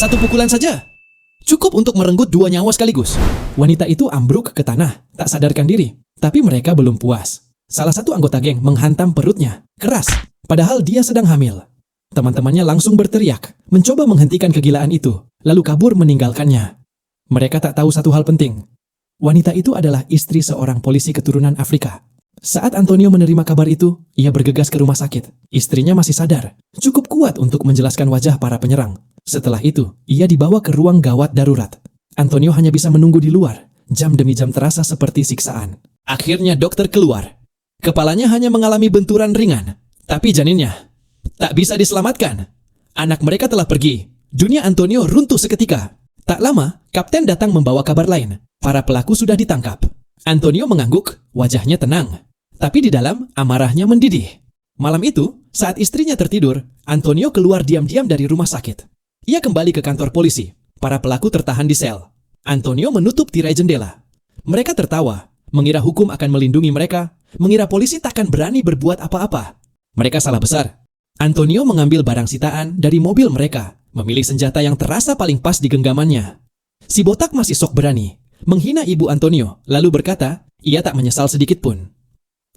Satu pukulan saja cukup untuk merenggut 2 nyawa sekaligus. Wanita itu ambruk ke tanah, tak sadarkan diri. Tapi mereka belum puas. Salah satu anggota geng menghantam perutnya, keras, padahal dia sedang hamil. Teman-temannya langsung berteriak, mencoba menghentikan kegilaan itu, lalu kabur meninggalkannya. Mereka tak tahu satu hal penting. Wanita itu adalah istri seorang polisi keturunan Afrika. Saat Antonio menerima kabar itu, ia bergegas ke rumah sakit. Istrinya masih sadar, cukup kuat untuk menjelaskan wajah para penyerang. Setelah itu, ia dibawa ke ruang gawat darurat. Antonio hanya bisa menunggu di luar. Jam demi jam terasa seperti siksaan. Akhirnya dokter keluar. Kepalanya hanya mengalami benturan ringan. Tapi janinnya tak bisa diselamatkan. Anak mereka telah pergi. Dunia Antonio runtuh seketika. Tak lama, kapten datang membawa kabar lain. Para pelaku sudah ditangkap. Antonio mengangguk, wajahnya tenang. Tapi di dalam, amarahnya mendidih. Malam itu, saat istrinya tertidur, Antonio keluar diam-diam dari rumah sakit. Ia kembali ke kantor polisi. Para pelaku tertahan di sel. Antonio menutup tirai jendela. Mereka tertawa, mengira hukum akan melindungi mereka, mengira polisi takkan berani berbuat apa-apa. Mereka salah besar. Antonio mengambil barang sitaan dari mobil mereka, memilih senjata yang terasa paling pas di genggamannya. Si botak masih sok berani, menghina ibu Antonio, lalu berkata, ia tak menyesal sedikit pun.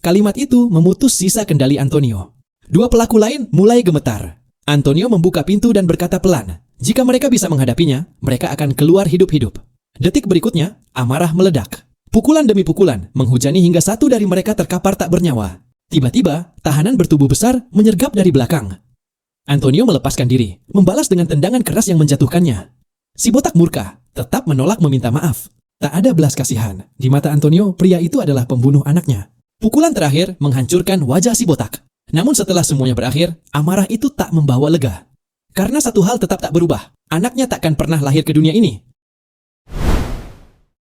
Kalimat itu memutus sisa kendali Antonio. 2 pelaku lain mulai gemetar. Antonio membuka pintu dan berkata pelan, jika mereka bisa menghadapinya, mereka akan keluar hidup-hidup. Detik berikutnya, amarah meledak. Pukulan demi pukulan menghujani hingga satu dari mereka terkapar tak bernyawa. Tiba-tiba, tahanan bertubuh besar menyergap dari belakang. Antonio melepaskan diri, membalas dengan tendangan keras yang menjatuhkannya. Si botak murka, tetap menolak meminta maaf. Tak ada belas kasihan. Di mata Antonio, pria itu adalah pembunuh anaknya. Pukulan terakhir menghancurkan wajah si botak. Namun setelah semuanya berakhir, amarah itu tak membawa lega. Karena satu hal tetap tak berubah, anaknya takkan pernah lahir ke dunia ini.